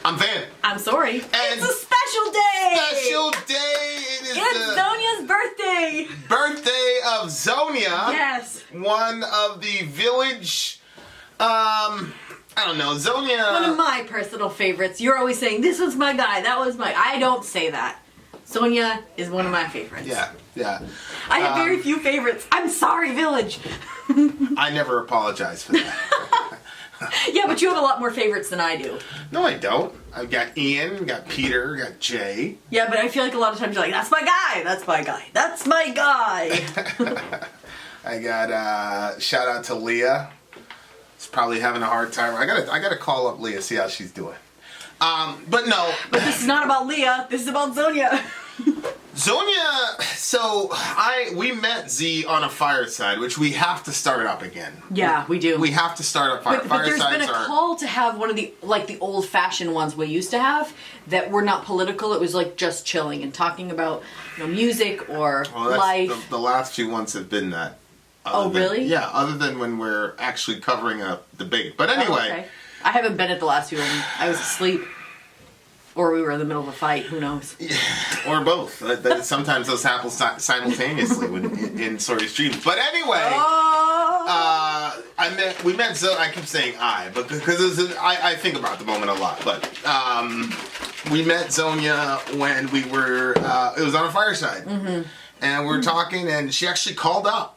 I'm Vin. I'm Sori. And it's a special day! Special day! It's Zonia's birthday! Birthday of Zonia. Yes. One of the village, I don't know, Zonia. One of my personal favorites. You're always saying, this was my guy, that was my... I don't say that. Zonia is one of my favorites. Yeah. I have very few favorites. I'm sorry, village. I never apologize for that. Yeah, but you have a lot more favorites than I do. No, I don't. I've got Ian, got Peter, got Jay. Yeah, but I feel like a lot of times you're like, that's my guy, that's my guy, that's my guy. I got, shout out to Leah. She's probably having a hard time. I gotta call up Leah, see how she's doing. But no. But this is not about Leah, this is about Zonia. Zonia, so we met Z on a fireside, which we have to start up again. Yeah, we do. We have to start up But there's been a call to have one of the old-fashioned ones we used to have that were not political. It was like just chilling and talking about music or life. The last few ones have been that. Really? Yeah, other than when we're actually covering a debate. But anyway. Oh, okay. I haven't been at the last few of them. I was asleep. Or we were in the middle of a fight, who knows? Yeah, or both. Sometimes those happen simultaneously in Sori's dreams. But anyway, we met Zonia. I keep saying but because I think about the moment a lot. But we met Zonia when we were, it was on a fireside. Mm-hmm. And we were talking, and she actually called up.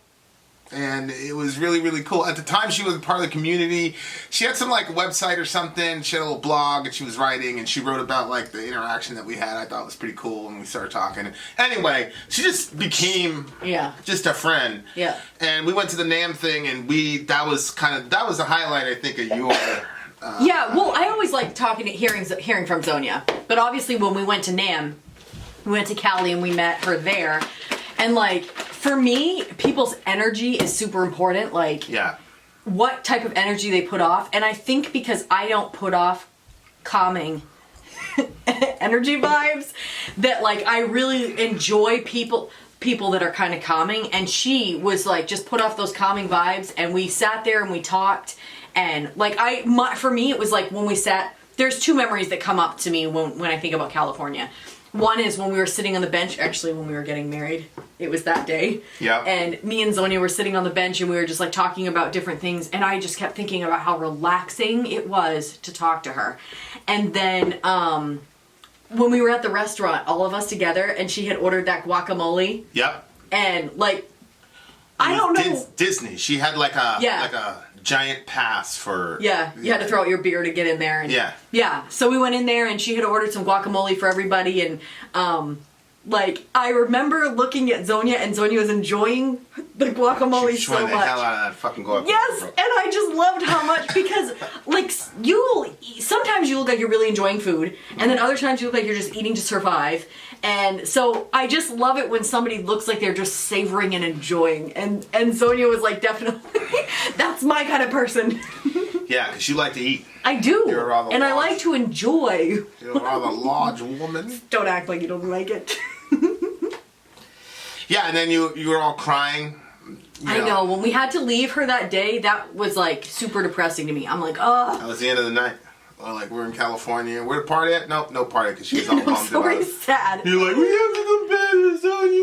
And it was really, really cool. At the time, she was a part of the community. She had some, website or something. She had a little blog, and she was writing, and she wrote about, the interaction that we had. I thought it was pretty cool, and we started talking. Anyway, she just became just a friend. Yeah. And we went to the NAMM thing, and that was the highlight, I think, of your... yeah, well, I always like hearing from Zonia. But obviously, when we went to NAMM, we went to Cali, and we met her there. And, for me, people's energy is super important. What type of energy they put off. And I think because I don't put off calming energy vibes, that, I really enjoy people that are kind of calming. And she was, just put off those calming vibes. And we sat there and we talked. And, for me, it was, when we sat... There's two memories that come up to me when I think about California. One is when we were sitting on the bench, actually when we were getting married. It was that day. Yeah. And me and Zonia were sitting on the bench and we were just talking about different things. And I just kept thinking about how relaxing it was to talk to her. And then when we were at the restaurant, all of us together, and she had ordered that guacamole. Yep. And I don't know. Disney. She had a giant pass for... Yeah, you had to throw out your beer to get in there. And, yeah. So we went in there and she had ordered some guacamole for everybody and I remember looking at Zonia and Zonia was enjoying the guacamole so much. the hell out of that fucking guacamole. Yes, and I just loved how much because sometimes you look like you're really enjoying food and then other times you look like you're just eating to survive. And so I just love it when somebody looks like they're just savoring and enjoying. And Zonia was definitely, that's my kind of person. Yeah, because you like to eat. I do. You're a rather and large, I like to enjoy. You're a rather large woman. Don't act like you don't like it. Yeah, and then you were all crying. I know. When we had to leave her that day, that was super depressing to me. I'm like, ugh. That was the end of the night. We're in California. Where the party at? Nope, no party because she was all bummed out. Sori's sad. You're like, we have to the bed, on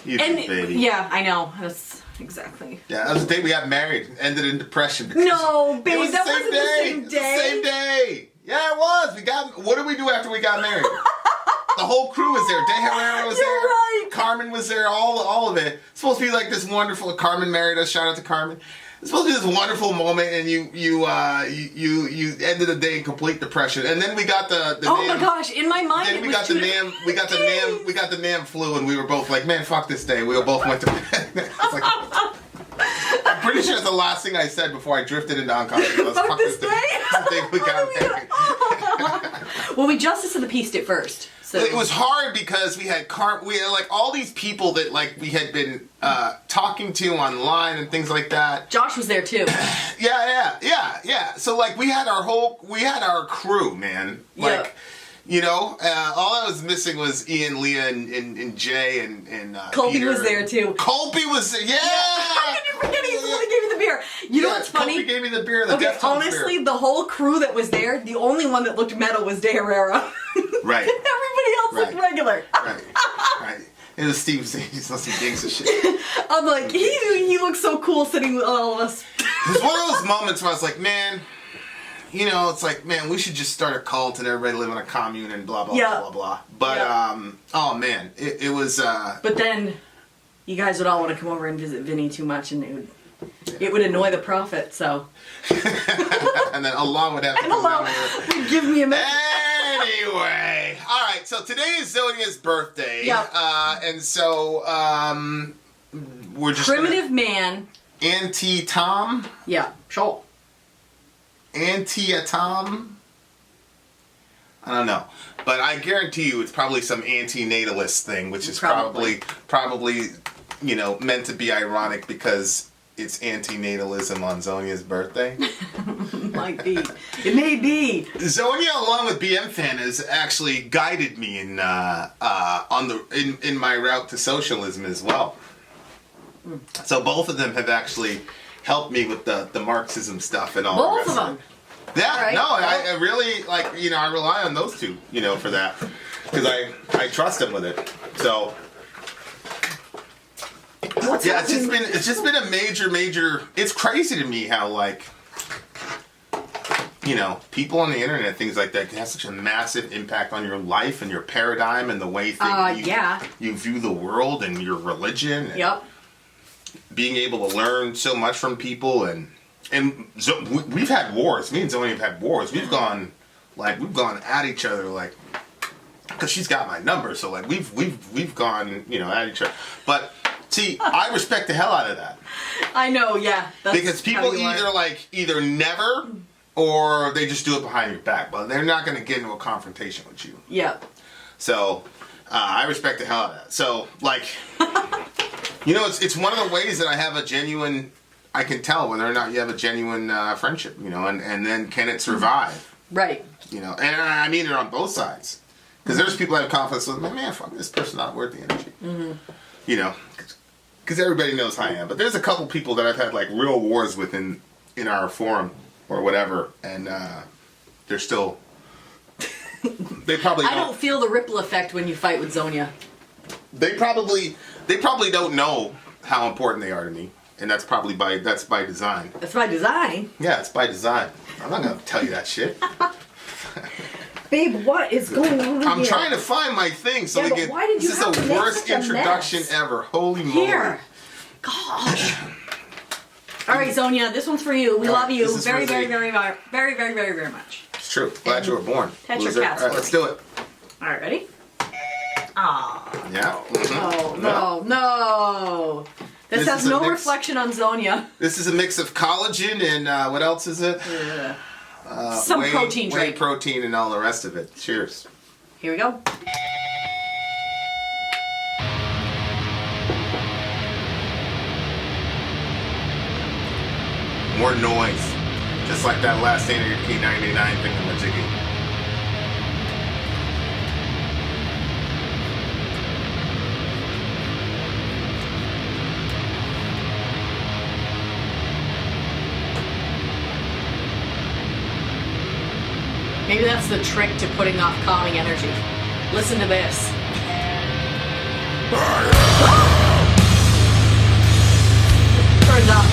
you. Baby. Yeah, I know. That's exactly. Yeah, that was the day we got married. Ended in depression. No, babe, wasn't the same day. It was the same day. Yeah, it was. What did we do after we got married? The whole crew was there. De Herrera was there. Right. Carmen was there. All of it. It's supposed to be this wonderful. Carmen married us. Shout out to Carmen. It's supposed to be this wonderful moment, and you ended the day in complete depression. And then we got the oh NAMM, my gosh! In my mind, then we got the NAMM. We got the NAMM flu, and we were both like, man, fuck this day. We both went to bed. I'm pretty sure it's the last thing I said before I drifted into unconsciousness. Fuck this day. The day we got married. Well, we justice of the peace it first. So. It was hard because we had all these people that we had been talking to online and things like that. Josh was there too. Yeah. So we had our crew, man. All I was missing was Ian, Leah, and Jay and Colby Peter. was there too. Colby was there. Yeah. How can you forget? He's the one that gave you the beer. You know what's funny? Kofi gave me the beer, the Okay, Deftones honestly, beer. the whole crew that was there, the only one that looked metal was De Herrera. Right. Everybody else looked regular. Right. Right. It was Steve. He's on some gangster shit. I'm like, he looks so cool sitting with all of us. It was one of those moments where I was like, man, you know, it's like, man, we should just start a cult and everybody live in a commune and blah, blah, blah, blah, blah. But, oh man, it was, But then, you guys would all want to come over and visit Vinny too much and it would annoy the prophet, so. and then Allah would have to come down here. Would give me a message. Anyway, all right. So today is Zonia's birthday. Yep. And so we're just Primitive Man. Antietam. Yeah, sure. Antietam. I don't know, but I guarantee you it's probably some anti-natalist thing, which is probably you know meant to be ironic because it's anti-natalism on Zonia's birthday. Might be. It may be. Zonia, along with BM Fan, has actually guided me in in my route to socialism as well. So both of them have actually helped me with the Marxism stuff and all. Both the rest of them. Yeah, right. no, I really I rely on those two, for that because I trust them with it. So. Yeah, it's just been a major. It's crazy to me how people on the internet, things like that, can have such a massive impact on your life and your paradigm and the way you view the world and your religion. And yep. Being able to learn so much from people and we've had wars. Me and Zoe have had wars. We've gone at each other because she's got my number. So we've gone at each other, but. See, I respect the hell out of that. I know, yeah. Because people either never or they just do it behind your back, but they're not going to get into a confrontation with you. Yeah. So, I respect the hell out of that. So, it's one of the ways that I have I can tell whether or not you have a genuine friendship, and then can it survive? Right. And I mean it on both sides. Because there's people that have conflicts with, man, fuck, this person's not worth the energy. Mm-hmm. Because everybody knows how I am. But there's a couple people that I've had real wars with in our forum or whatever, and they're still. They probably. I don't feel the ripple effect when you fight with Zonia. They probably don't know how important they are to me, and that's by design. That's by design. Yeah, it's by design. I'm not gonna tell you that shit. Babe, what is going on I'm trying to find my thing so but why did you this is the worst introduction ever. Holy moly. Here. Gosh. All right, Zonia, this one's for you. We love you very, very, very, very, very, very, very, very much. It's true. Glad you were born. Pet your Loser. cats All right, let's do it. All right, ready? Aww. Yeah. Oh, no. This has no reflection on Zonia. This is a mix of collagen and what else is it? Some protein drink. Whey protein and all the rest of it. Cheers. Here we go. More noise. Just like that last end of your P99 thing on the jiggy. Maybe that's the trick to putting off calming energy. Listen to this. Turns up.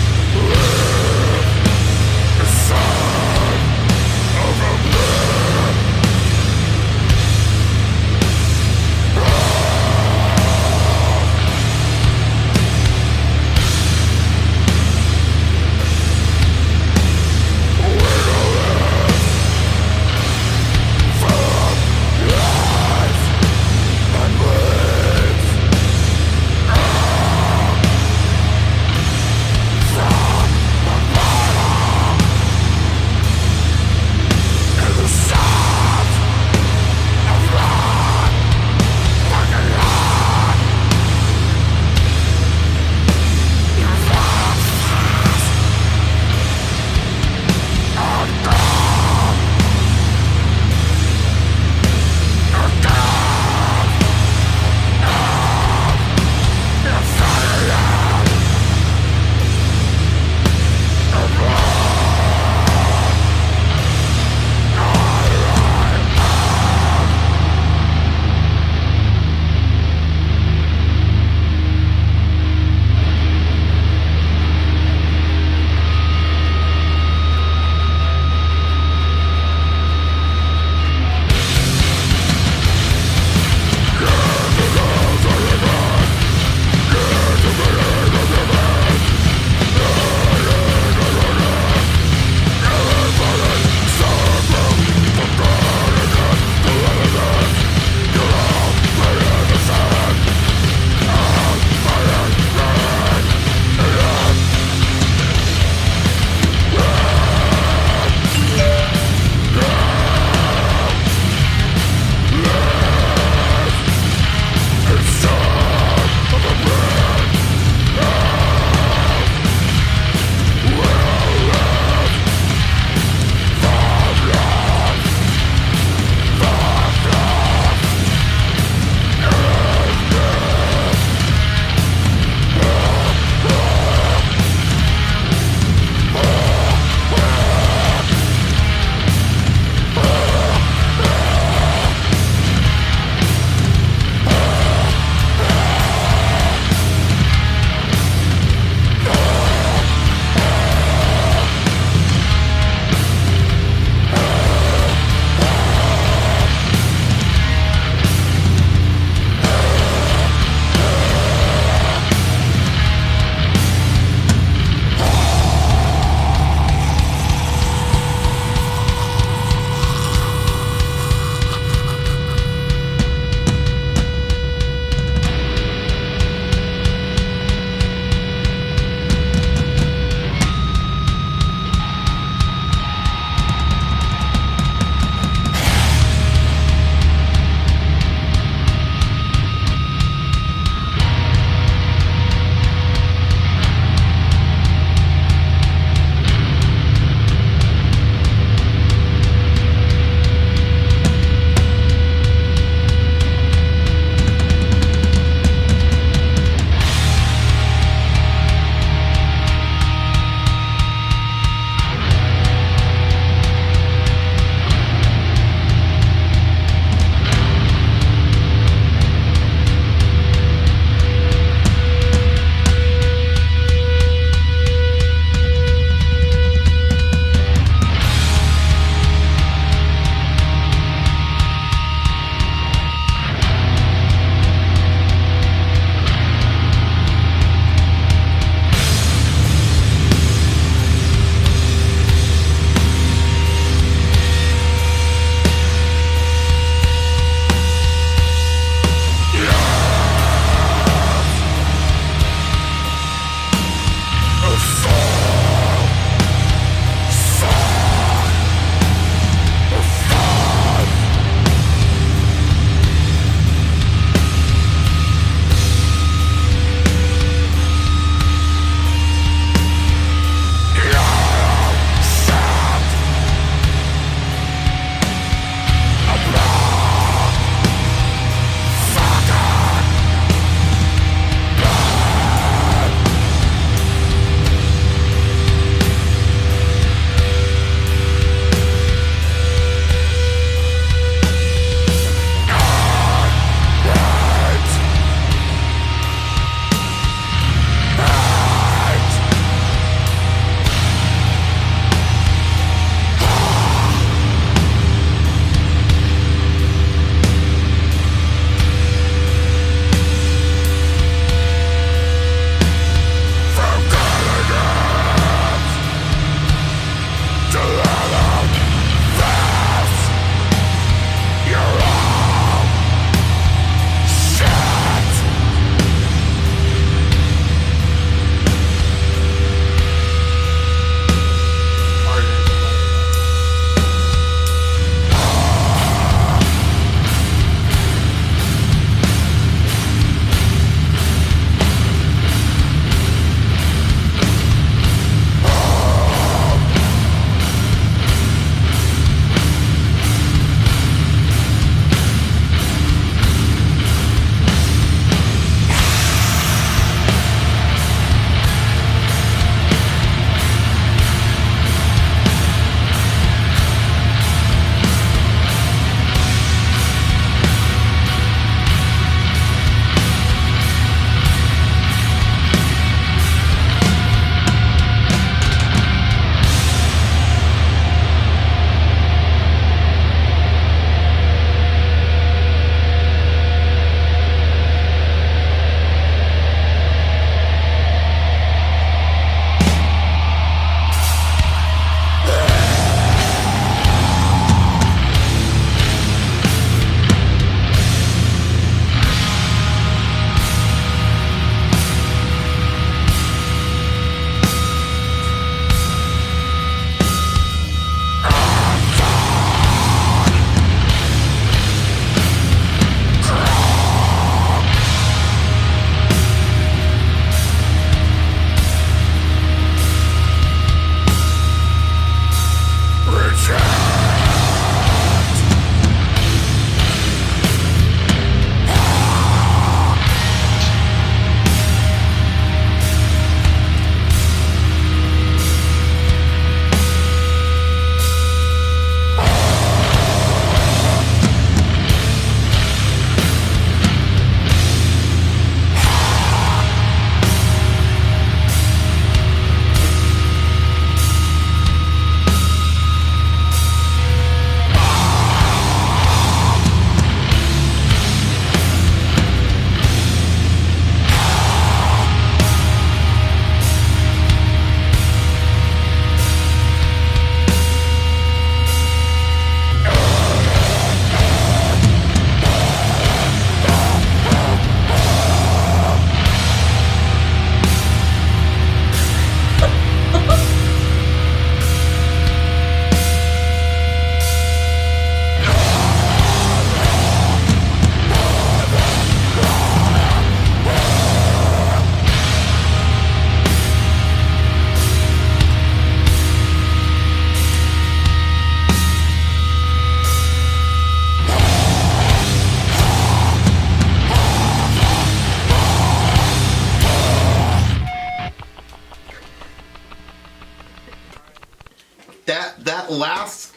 That last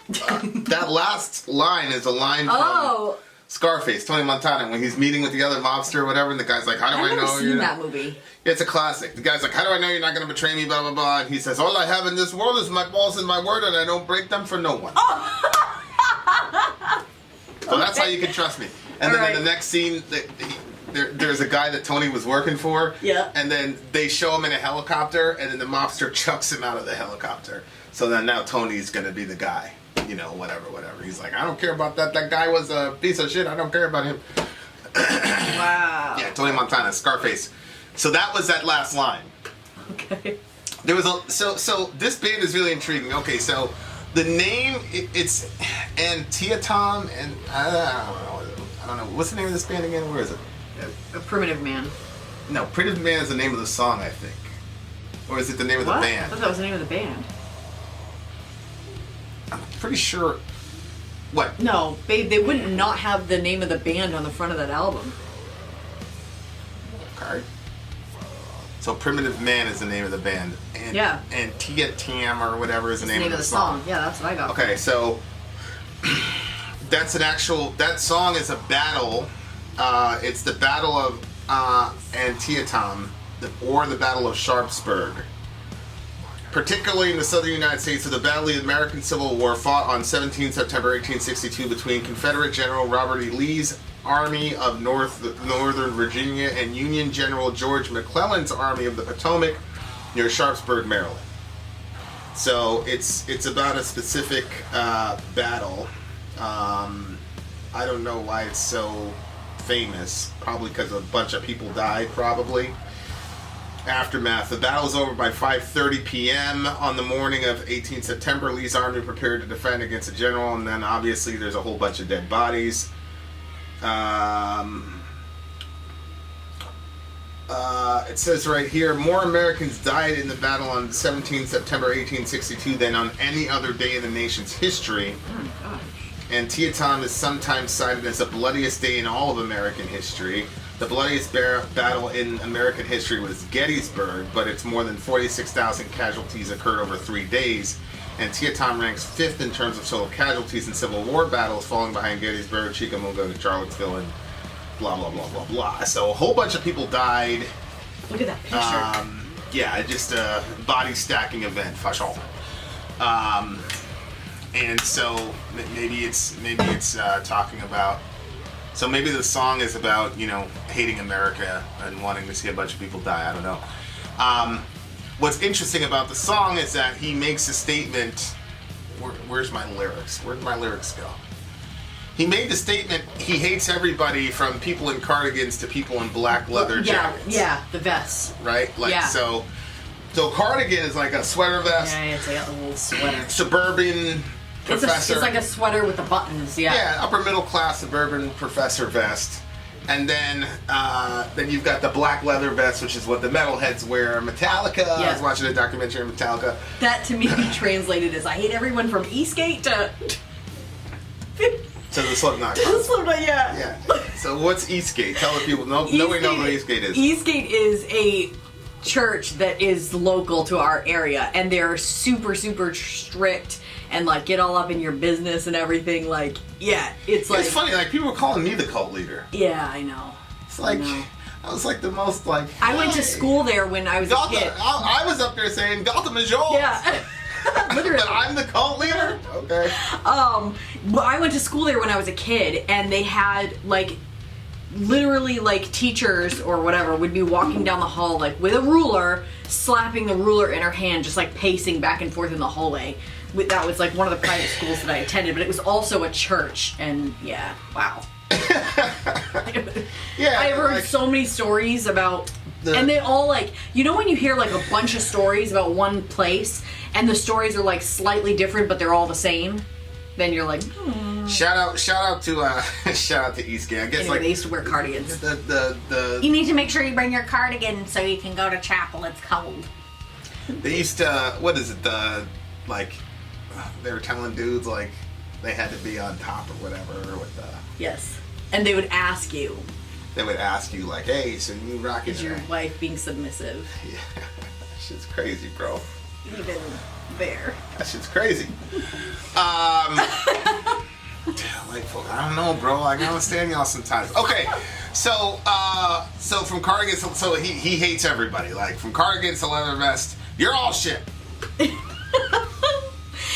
line is a line from Scarface, Tony Montana, when he's meeting with the other mobster or whatever, and the guy's like, "How do I know?" I've never seen that movie. It's a classic. The guy's like, "How do I know you're not going to betray me?" Blah blah blah. And he says, "All I have in this world is my balls and my word, and I don't break them for no one." So that's how you can trust me. And then in the next scene, there's a guy that Tony was working for. Yeah. And then they show him in a helicopter, and then the mobster chucks him out of the helicopter. So then now Tony's gonna be the guy. You know, whatever. He's like, I don't care about that. That guy was a piece of shit. I don't care about him. Wow. Yeah, Tony Montana, Scarface. So that was that last line. Okay. There was so this band is really intriguing. Okay, so the name it's Antietam, and I don't know. What's the name of this band again? Where is it? A Primitive Man. No, Primitive Man is the name of the song, I think. Or is it the name of the I band? thought that was the name of the band. I'm pretty sure. What? No, they wouldn't not have the name of the band on the front of that album. Okay. So Primitive Man is the name of the band. And, Yeah. And Antietam or whatever is the name of the song. Yeah, that's what I got. Okay, so that's that song is a battle. It's the Battle of Antietam, or the Battle of Sharpsburg. Particularly in the southern United States, of the Battle of the American Civil War, fought on 17 September 1862 between Confederate General Robert E. Lee's Army of Northern Virginia and Union General George McClellan's Army of the Potomac near Sharpsburg, Maryland. So it's about a specific battle. I don't know why it's so famous. Probably because a bunch of people died, probably. Aftermath. The battle is over by 5:30 p.m. on the morning of 18 September. Lee's army prepared to defend against the general, and then obviously there's a whole bunch of dead bodies. It says right here, more Americans died in the battle on 17 September 1862 than on any other day in the nation's history. Oh, gosh. Antietam is sometimes cited as the bloodiest day in all of American history. The bloodiest battle in American history was Gettysburg, but its more than 46,000 casualties occurred over 3 days. Antietam ranks 5th in terms of total casualties in Civil War battles, falling behind Gettysburg, Chickamauga, Charlottesville, and blah, blah, blah, blah, blah. So a whole bunch of people died. Look at that picture. Yeah, just a body stacking event, fashion. And so maybe it's talking about. So maybe the song is about, hating America and wanting to see a bunch of people die. I don't know. What's interesting about the song is that he makes a statement. Where's my lyrics? Where'd my lyrics go? He made the statement, he hates everybody from people in cardigans to people in black leather jackets. Yeah, the vests. Right? So cardigan is like a sweater vest. Yeah, it's like a little sweater. Suburban professor. It's like a sweater with the buttons, yeah. Yeah, upper middle class suburban professor vest. And then you've got the black leather vest, which is what the metalheads wear. Metallica, I was watching a documentary on Metallica. That to me translated as I hate everyone from Eastgate to the Slipknot. The Slipknot, yeah. Yeah. So what's Eastgate? Tell the people. Nobody knows what Eastgate is. Eastgate is a church that is local to our area, and they're super, super strict and get all up in your business and everything. It's funny. People were calling me the cult leader. Yeah, I know. It's I was the most I went to school there when I was a kid. I was up there saying Gotham is yours. Yeah. Literally. But I'm the cult leader? Okay. Well, I went to school there when I was a kid, and they had, literally, teachers or whatever would be walking down the hall, with a ruler, slapping the ruler in her hand, just, pacing back and forth in the hallway. That was, one of the private schools that I attended, but it was also a church, and, yeah, wow. Yeah. I've heard so many stories about... And they all, when you hear, a bunch of stories about one place, and the stories are, slightly different, but they're all the same, then you're like, Shout out to Eastgate. I guess, anyway, they used to wear cardigans. You need to make sure you bring your cardigan so you can go to chapel. It's cold. They used to, what is it, they were telling dudes, they had to be on top or whatever with the... Yes. And they would ask you. They would ask you, hey, so you rocking... Is your wife being submissive? Yeah. That shit's crazy, bro. even there. That shit's crazy. Delightful. I don't know, bro. I can understand y'all sometimes. Okay, so from cardigans, so he hates everybody. Like from cardigans to leather vest, you're all shit.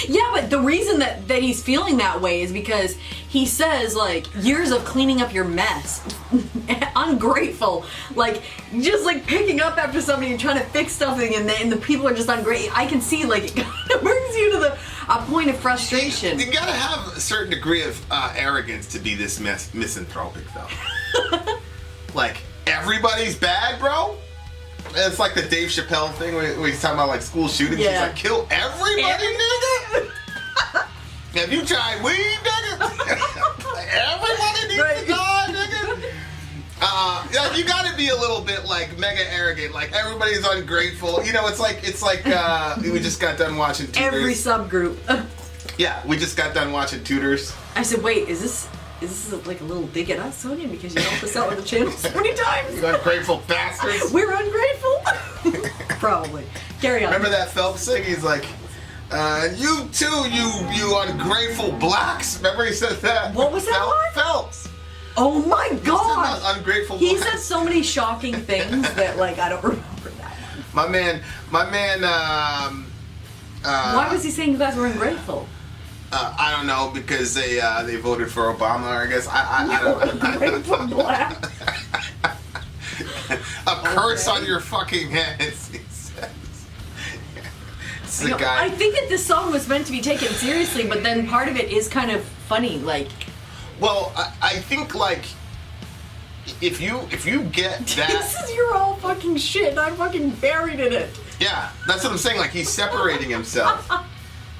Yeah, but the reason that he's feeling that way is because he says, like, years of cleaning up your mess. Ungrateful. Like, just, like, picking up after somebody and trying to fix something and the people are just ungrateful. I can see, like, it kind of brings you to a point of frustration. You gotta have a certain degree of arrogance to be this misanthropic, though. Like, everybody's bad, bro? It's like the Dave Chappelle thing where he's talking about like school shootings. Yeah. He's like, kill everybody, nigga. Have you tried weed, nigga? Everybody needs to die, nigga. Yeah, you gotta be a little bit like mega arrogant. Like everybody's ungrateful. You know, it's like we just got done watching Tutors. Every subgroup. Yeah, we just got done watching Tutors. I said, wait, is this like a little dig at us, Sonia? Because you helped us out with the channel so many times. You ungrateful bastards. We're ungrateful. Probably. Carry on. Remember that Phelps thing? He's like, you too, you ungrateful blacks. Remember he said that? What was that one? Phelps. Oh my God! Ungrateful He blacks. said so many shocking things that, like, I don't remember that one. My man. Why was he saying you guys were ungrateful? I don't know, because they voted for Obama. I guess I don't know. Ungrateful black. A curse on your fucking head. He says. It's the guy. I think that this song was meant to be taken seriously, but then part of it is kind of funny, like. Well, I think like if you get that. This is your all fucking shit, and I'm fucking buried in it. Yeah, that's what I'm saying. Like he's separating himself.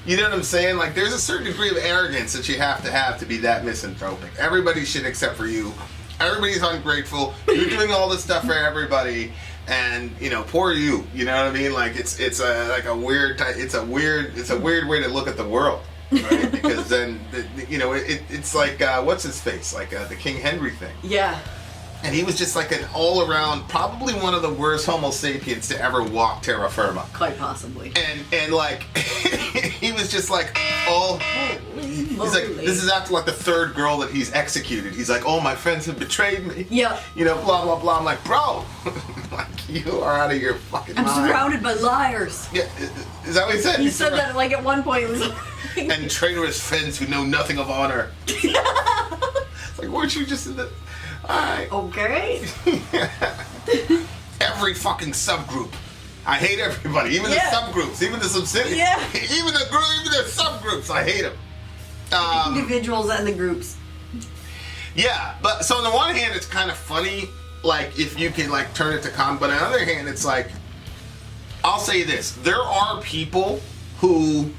You know what I'm saying? Like there's a certain degree of arrogance that you have to be that misanthropic. Everybody's shit except for you. Everybody's ungrateful. You're doing all this stuff for everybody, and you know, poor you. You know what I mean? Like it's a weird way to look at the world, right? Because then it's like what's his face? Like the King Henry thing. Yeah. And he was just like an all-around, probably one of the worst Homo sapiens to ever walk terra firma. Quite possibly. And like, he was just like, oh, he's like, this is after like the third girl that he's executed. He's like, oh, my friends have betrayed me. Yeah. You know, blah, blah, blah. I'm like, bro, like, you are out of your fucking mind. I'm surrounded by liars. Yeah, is that what he said? He said that like at one point. It was like, and traitorous friends who know nothing of honor. It's like, weren't you just in the... Alright. Okay. Every fucking subgroup. I hate everybody. Even the subgroups. Even the subsidiaries. Yeah. Even the subgroups. I hate them. Individuals and the groups. Yeah, but so on the one hand, it's kind of funny, like if you can like turn it to comedy. But on the other hand, it's like, I'll say this: there are people who,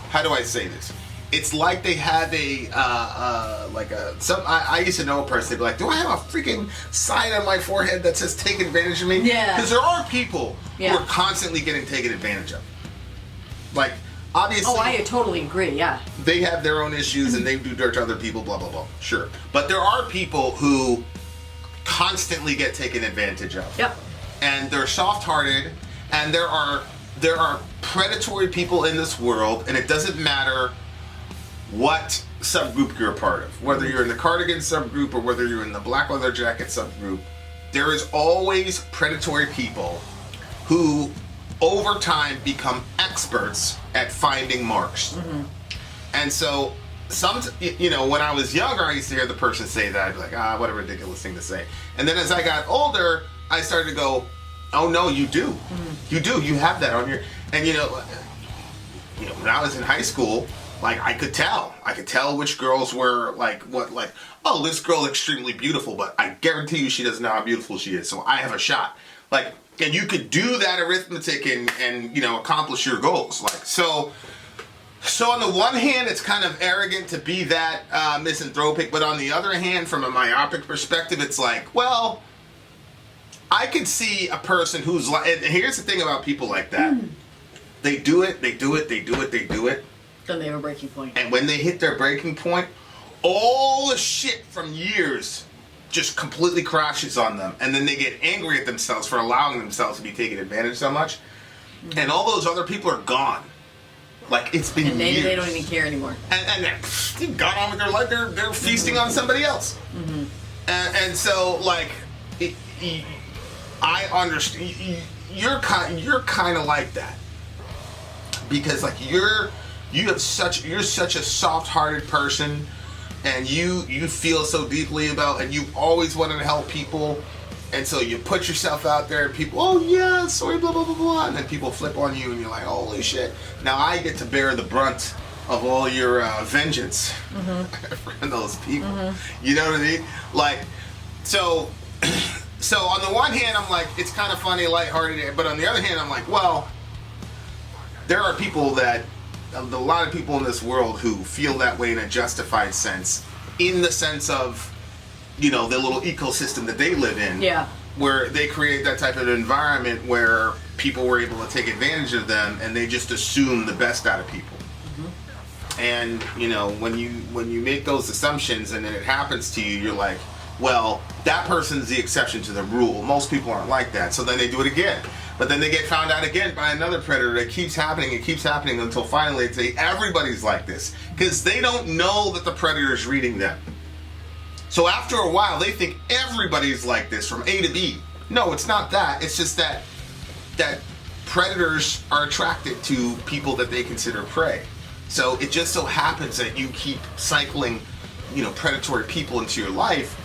how do I say this? It's like they have I used to know a person, they'd be like, do I have a freaking sign on my forehead that says take advantage of me? Yeah. Because there are people who are constantly getting taken advantage of. Like, obviously. Oh, I totally agree, yeah. They have their own issues and they do dirt to other people, blah, blah, blah. Sure. But there are people who constantly get taken advantage of. Yep. And they're soft-hearted, and there are predatory people in this world, and it doesn't matter what subgroup you're a part of, whether you're in the cardigan subgroup or whether you're in the black leather jacket subgroup, there is always predatory people who over time become experts at finding marks. Mm-hmm. And so when I was younger, I used to hear the person say that, I'd be like, what a ridiculous thing to say. And then as I got older, I started to go, oh no, you do. Mm-hmm. You have that on your, and when I was in high school, like, I could tell which girls were, like, oh, this girl extremely beautiful, but I guarantee you she doesn't know how beautiful she is, so I have a shot. Like, and you could do that arithmetic and accomplish your goals. Like, so on the one hand, it's kind of arrogant to be that misanthropic, but on the other hand, from a myopic perspective, it's like, well, I could see a person who's like, and here's the thing about people like that. They do it. Then they have a breaking point. And when they hit their breaking point, all the shit from years just completely crashes on them. And then they get angry at themselves for allowing themselves to be taken advantage so much. and all those other people are gone. Like, it's been And maybe years. they don't even care anymore. And they've gone on with their life. They're feasting on somebody else. And so, like, I understand. You're kind of like that, because like you're such a soft-hearted person, and you feel so deeply about, and you always wanted to help people, and so you put yourself out there, and people, oh yeah, sorry, blah blah blah blah, and then people flip on you, and you're like, holy shit! Now I get to bear the brunt of all your vengeance from those people. You know what I mean? Like, so on the one hand, I'm like, it's kind of funny, lighthearted, but on the other hand, I'm like, well, there are people a lot of people in this world who feel that way in a justified sense, in the sense of, the little ecosystem that they live in, where they create that type of environment where people were able to take advantage of them, and they just assume the best out of people. And when you make those assumptions and then it happens to you, you're like, well, that person's the exception to the rule. Most people aren't like that. So then they do it again. But then they get found out again by another predator. It keeps happening until finally they say everybody's like this. Because they don't know that the predator's reading them. So after a while, they think everybody's like this from A to B. No, it's not that. It's just that predators are attracted to people that they consider prey. So it just so happens that you keep cycling, predatory people into your life,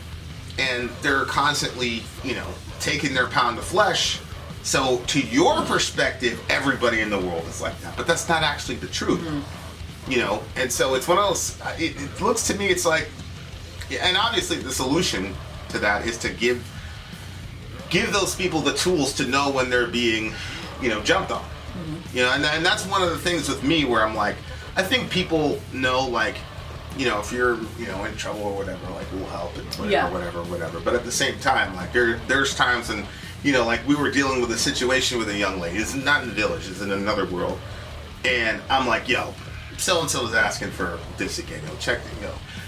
and they're constantly, taking their pound of flesh. So to your perspective, everybody in the world is like that, but that's not actually the truth, And so it's one of those. It looks to me, it's like, and obviously the solution to that is to give those people the tools to know when they're being, jumped on, and that's one of the things with me where I'm like, I think people know, like, if you're, in trouble or whatever, like, we'll help and whatever. But at the same time, like, there's times when, like, we were dealing with a situation with a young lady. It's not in the village. It's in another world. And I'm like, yo, so-and-so is asking for this again. Check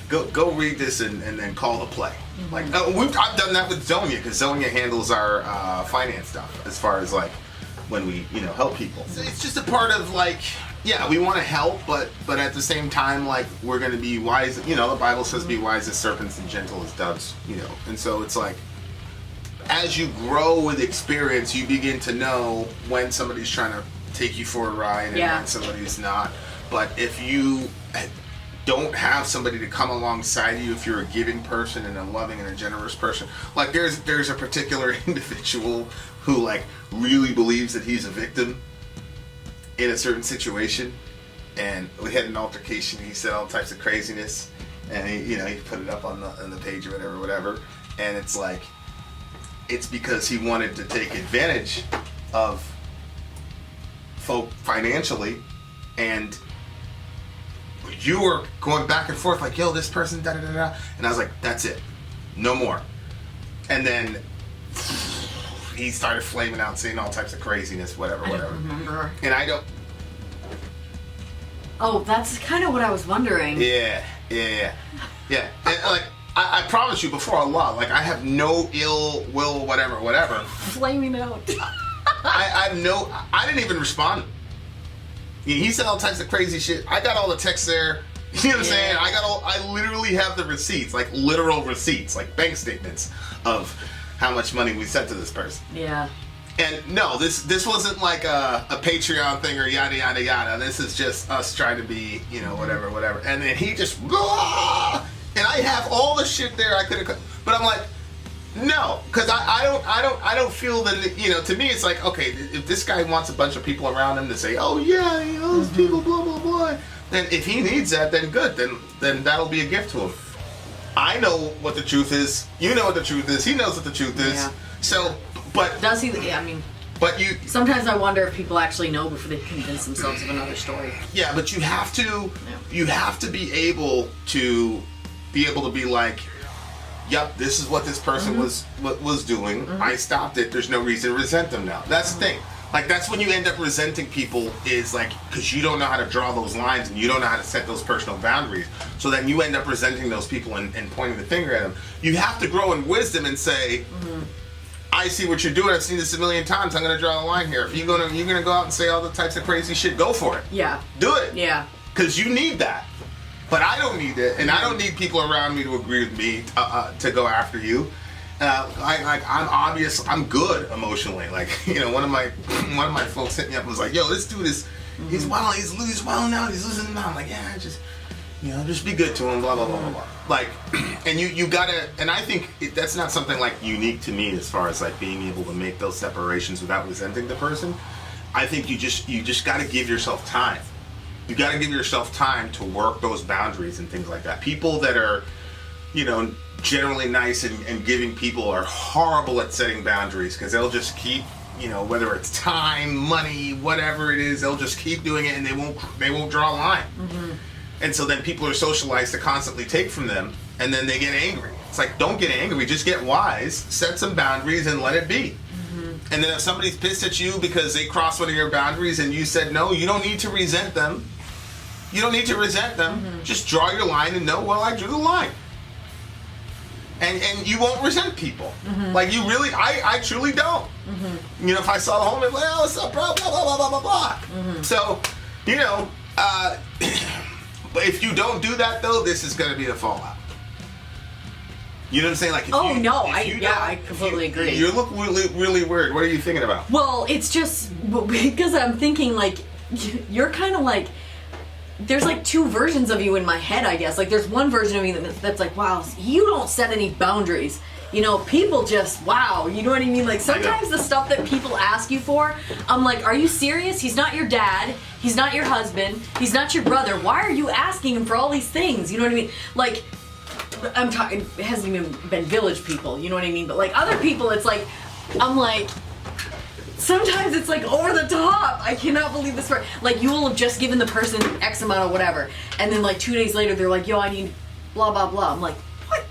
it, go read this and then call the play. Like, I've done that with Zonia, because Zonia handles our finance stuff as far as, like, when we, help people. So it's just a part of, like, yeah, we want to help, but at the same time, like, we're going to be wise. The Bible says be wise as serpents and gentle as doves, And so it's like, as you grow with experience, you begin to know when somebody's trying to take you for a ride and when somebody's not. But if you don't have somebody to come alongside you, if you're a giving person and a loving and a generous person, like, there's a particular individual who, like, really believes that he's a victim in a certain situation, and we had an altercation. He said all types of craziness, and he put it up on the page or whatever. And it's like, it's because he wanted to take advantage of folk financially, and you were going back and forth like, yo, this person, da da da da, and I was like, that's it, no more. And then he started flaming out, saying all types of craziness, whatever. I don't remember. And I don't. Oh, that's kind of what I was wondering. Yeah. And, like, I promise you before Allah, like, I have no ill will, whatever. Flaming out. I didn't even respond. He said all types of crazy shit. I got all the texts there. You know what I'm saying? I literally have the receipts, like literal receipts, like bank statements of how much money we sent to this person. Yeah. And no, this wasn't like a Patreon thing or yada yada yada. This is just us trying to be, whatever. And then he just, and I have all the shit there I could have, but I'm like, no, because I don't feel that, to me it's like, okay, if this guy wants a bunch of people around him to say, oh yeah, those people, blah blah blah, then if he needs that, then good, then that'll be a gift to him. I know what the truth is. You know what the truth is. He knows what the truth is. Yeah. So, but does he? I mean, but you. Sometimes I wonder if people actually know before they convince themselves of another story. Yeah, but you have to. Yeah. You have to be able to be like, yep, this is what this person was doing. I stopped it. There's no reason to resent them now. That's the thing. Like, that's when you end up resenting people, is like, because you don't know how to draw those lines and you don't know how to set those personal boundaries. So then you end up resenting those people and pointing the finger at them. You have to grow in wisdom and say, I see what you're doing. I've seen this a million times. I'm gonna draw the line here. If you're gonna go out and say all the types of crazy shit, go for it. Yeah. Do it. Yeah. Because you need that. But I don't need it, and I don't need people around me to agree with me to go after you. I'm good emotionally. Like, you know, one of my folks hit me up and was like, "Yo, this dude is he's wild. He's wilding out. He's losing his mind." I'm like, yeah, just be good to him. Blah blah blah blah blah. Like, and you gotta. And I think that's not something like unique to me as far as like being able to make those separations without resenting the person. I think you just gotta give yourself time. You got to give yourself time to work those boundaries and things like that. People that are, you know, generally nice and giving people are horrible at setting boundaries because they'll just keep, you know, whether it's time, money, whatever it is, they'll just keep doing it and they won't draw a line. Mm-hmm. And so then people are socialized to constantly take from them, and then they get angry. It's like, don't get angry, just get wise, set some boundaries and let it be. Mm-hmm. And then if somebody's pissed at you because they crossed one of your boundaries and you said no, you don't need to resent them. You don't need to resent them. Mm-hmm. Just draw your line and know, well, I drew the line. And you won't resent people. Mm-hmm. Like, you really, I truly don't. Mm-hmm. You know, if I saw the home, I'd be like, oh, what's up, bro, blah, blah, blah, blah, blah, blah. Mm-hmm. So, you know, but if you don't do that, though, this is going to be the fallout. You know what I'm saying? Like, I completely agree. You look really, really weird. What are you thinking about? Well, it's just because I'm thinking, like, you're kind of like, there's like two versions of you in my head, I guess. Like, there's one version of me that's like, wow, you don't set any boundaries. You know, people just, wow, you know what I mean? Like, sometimes the stuff that people ask you for, I'm like, are you serious? He's not your dad. He's not your husband. He's not your brother. Why are you asking him for all these things? You know what I mean? Like, I'm talking, it hasn't even been village people, you know what I mean? But like other people, it's like, I'm like, sometimes it's like over the top. I cannot believe this. Like, you will have just given the person X amount of whatever, and then like 2 days later they're like, yo, I need blah blah blah. I'm like, what?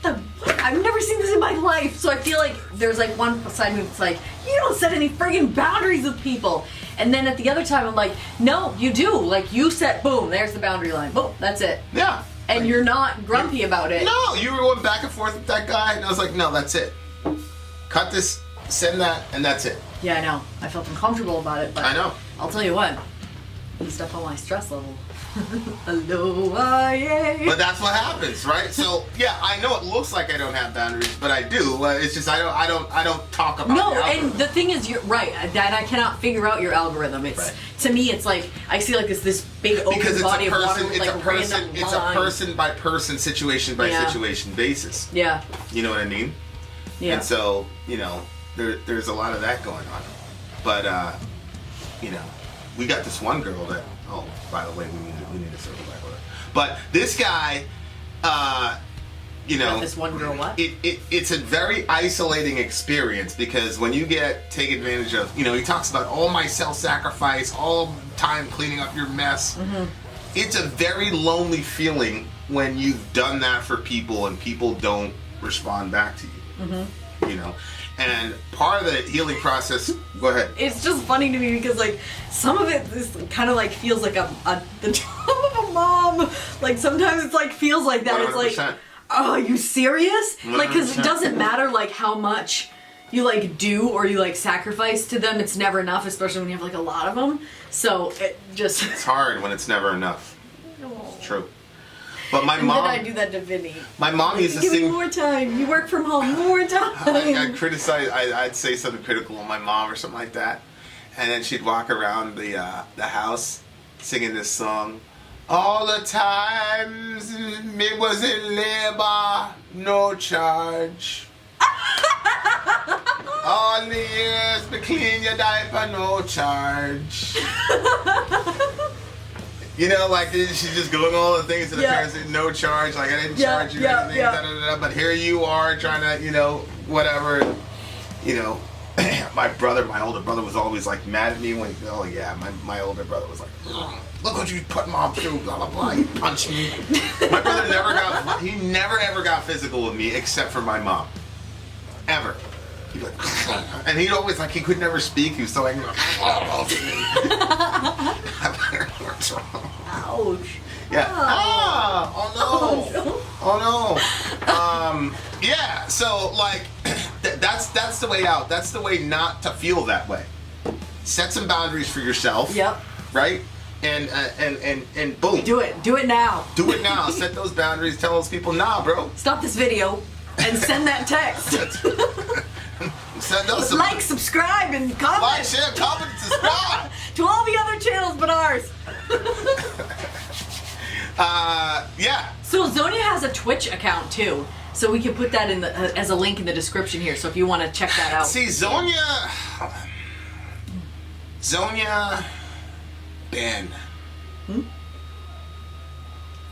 I've never seen this in my life. So I feel like there's like one side of me that's like, you don't set any friggin' boundaries with people. And then at the other time I'm like, no, you do. Like, you set, boom, there's the boundary line. Boom, that's it. Yeah. And you're not grumpy about it. No, you were going back and forth with that guy, and I was like, no, that's it. Cut this, send that, and that's it. Yeah, I know. I felt uncomfortable about it, but I know. I'll tell you what. Eased up on my stress level. Aloha. But that's what happens, right? So yeah, I know it looks like I don't have boundaries, but I do. It's just I don't talk about. No, the and the thing is, you're right. That I cannot figure out your algorithm. It's right. To me, it's like I see like this big open body of water with like random It's a person by person, situation by situation basis. Yeah. You know what I mean? Yeah. And so, you know, there's a lot of that going on. But you know, we got this one girl that, oh, by the way, we need to circle back with her. But this guy, you know, this one girl, what? It's a very isolating experience because when you take advantage of, you know, he talks about all my self-sacrifice, all time cleaning up your mess. Mm-hmm. It's a very lonely feeling when you've done that for people and people don't respond back to you. Mm-hmm. You know, and part of the healing process. Go ahead. It's just funny to me because like some of it is kind of like feels like the job of a mom. Like sometimes it's like feels like that. 100%. It's like, oh, are you serious? 100%. Like, because it doesn't matter like how much you like do or you like sacrifice to them. It's never enough, especially when you have like a lot of them. So it's hard when it's never enough. Oh. It's true. But my and mom. Then I do that to Vinny. My mom used to give sing. me more time. You work from home more time. I criticize. I'd say something critical of my mom or something like that, and then she'd walk around the house singing this song. All the times me was in labor, no charge. All the years me clean your diaper, no charge. You know, like she's just going all the things to the parents, no charge. Like, I didn't charge you anything, da, da, da, but here you are trying to, you know, whatever. You know, my older brother was always like mad at me when, my older brother was like, look what you put mom through, blah blah blah. He punched me. My brother never ever got physical with me except for my mom, ever. He'd be like, and he'd always like he could never speak. He was so angry. What's wrong? Ouch. Yeah. Oh no. Oh no. Yeah. So like that's the way out. That's the way not to feel that way. Set some boundaries for yourself. Yep. Right? And boom. Do it. Do it now. Do it now. Set those boundaries. Tell those people, nah, bro. Stop this video and send that text. Send those Like, subscribe, and comment. like, share, comment, subscribe. To all the other channels but ours. Yeah. So Zonia has a Twitch account too. So we can put that in the as a link in the description here. So if you want to check that out. See, Zonia, Ben. I'm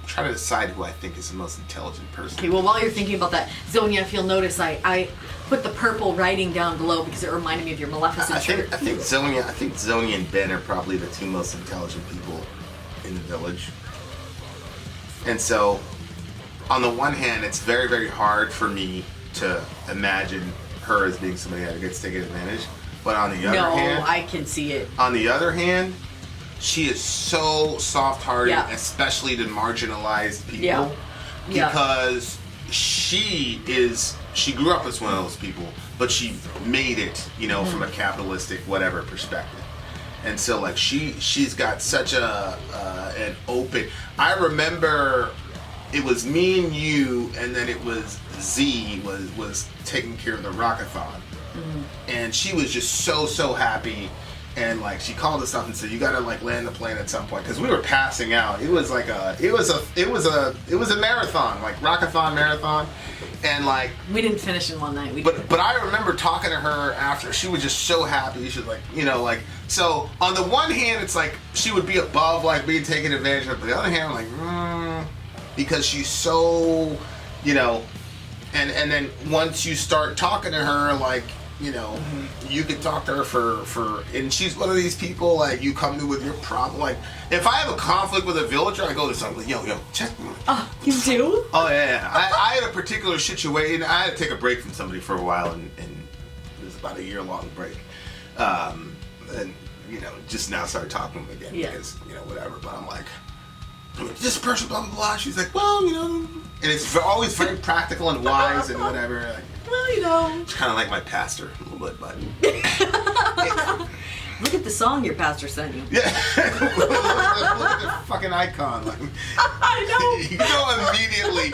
trying to decide who I think is the most intelligent person. Okay, well, while you're thinking about that, Zonia, if you'll notice, I put the purple writing down below because it reminded me of your Maleficent shirt. I think Zonia and Ben are probably the two most intelligent people in the village. And so, on the one hand, it's very, very hard for me to imagine her as being somebody that gets taken advantage. But on the other hand, I can see it. On the other hand, she is so soft-hearted, Yeah. especially to marginalized people, Yeah. Yeah. because she grew up as one of those people, but she made it, from a capitalistic whatever perspective. And so, like, she's got such an open. I remember it was me and you, and then it was Z was taking care of the Rockathon, and she was just so happy. And like she called us up and said, "You gotta like land the plane at some point," because we were passing out. It was like it was a marathon, like Rockathon marathon, and like We didn't finish in one night. but I remember talking to her after. She was just so happy. She was like, so on the one hand, it's like she would be above like being taken advantage of. But the other hand, I'm like, because she's so, and then once you start talking to her, like. You can talk to her for, and she's one of these people like you come to with your problem. Like if I have a conflict with a villager, I go to something like, yo, check me. Oh, you do? Oh yeah. I had a particular situation. I had to take a break from somebody for a while, and it was about a year-long break. And just now started talking to them again because whatever. But I'm like, this person, blah blah blah. She's like, well, and it's always very practical and wise and whatever. Like, well, it's kind of like my pastor a little bit, but look at the song your pastor sent you. yeah, look at the fucking icon. Like, I know. Immediately.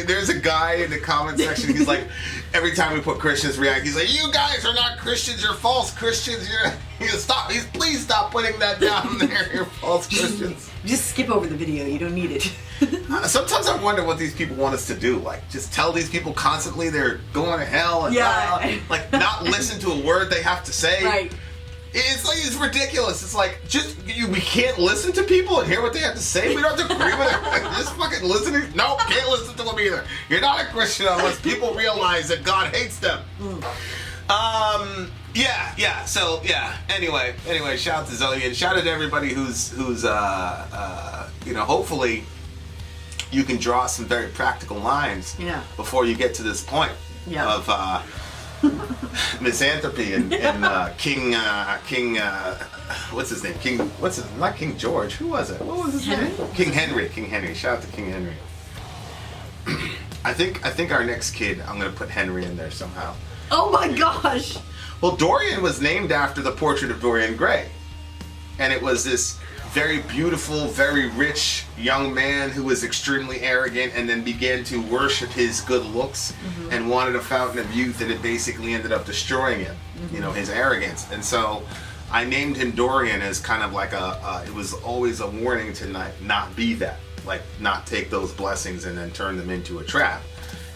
There's a guy in the comment section. He's like, every time we put Christians react, he's like, "You guys are not Christians. You're false Christians. Stop. Please stop putting that down there. You're false Christians." Just skip over the video. You don't need it. Sometimes I wonder what these people want us to do. Like, just tell these people constantly they're going to hell and like not listen to a word they have to say. Right. It's ridiculous. It's like we can't listen to people and hear what they have to say. We don't have to agree with it. Just fucking listening. No, can't listen to them either. You're not a Christian unless people realize that God hates them. Yeah. So yeah. Anyway. Shout out to Zonia and shout out to everybody who's hopefully you can draw some very practical lines before you get to this point of misanthropy and King what's his name? Not King George. Who was it? What was his name? King Henry. Shout out to King Henry. I think our next kid, I'm gonna put Henry in there somehow. Oh my gosh! Well, Dorian was named after the portrait of Dorian Gray, and it was this very beautiful, very rich young man who was extremely arrogant and then began to worship his good looks and wanted a fountain of youth, and it basically ended up destroying him, his arrogance. And so I named him Dorian as kind of like it was always a warning to not be that, like not take those blessings and then turn them into a trap.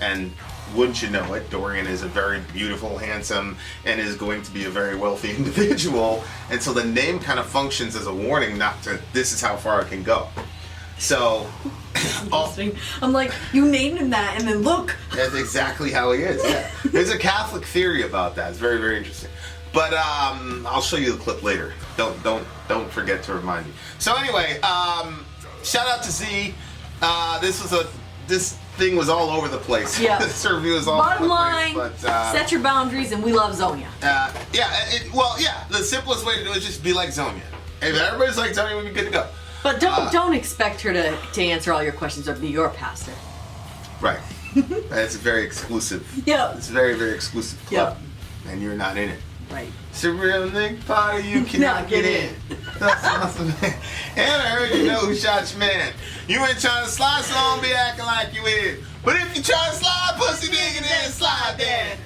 And wouldn't you know it, Dorian is a very beautiful, handsome, and is going to be a very wealthy individual. And so the name kind of functions as a warning not to, this is how far it can go. So, I'm like, you named him that, and then look. That's exactly how he is, yeah. There's a Catholic theory about that. It's very, very interesting. But I'll show you the clip later. Don't forget to remind me. So anyway, shout out to Z. This thing was all over the place. Yeah. This review is all Bottom over the line, place. But, set your boundaries, and we love Zonia. The simplest way to do it is just be like Zonia. If everybody's like Zonia, we'll be good to go. But don't expect her to answer all your questions or be your pastor. Right. It's very exclusive. Yep. It's a very, very exclusive club. And you're not in it. Right. It's a real nigga party, you cannot get in. That's awesome. And I heard you know who shot your man. You ain't trying to slide, so don't be acting like you is. But if you try to slide, pussy nigga, then slide then.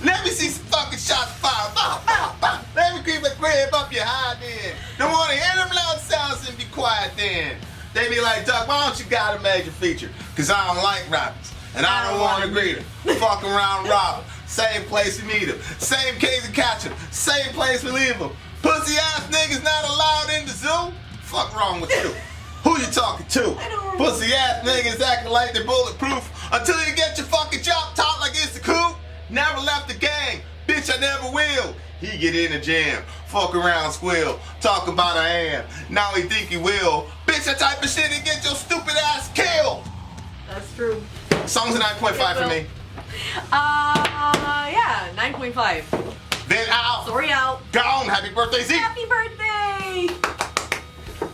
Let me see some fucking shots fired. Bow, bow, bow. Let me creep a crib up your high then. Don't wanna hear them loud sounds and be quiet then. They be like, Doug, why don't you got a major feature? Cause I don't like rappers. And I don't wanna greet them. Fuck around, rob them. Same place we meet them. Same case we catch them. Same place we leave them. Pussy ass niggas not allowed in the zoo? Fuck wrong with you? Who you talking to? Pussy ass niggas acting like they're bulletproof until you get your fucking job taught like it's the coup. Never left the gang. Bitch, I never will. He get in the jam. Fuck around, squeal. Talk about I am. Now he think he will. Bitch, that type of shit to get your stupid ass killed. That's true. Song's a 9.5 for me. Yeah, 9.5. Then out. Sorry out. Gone. Happy birthday, Z. Happy birthday!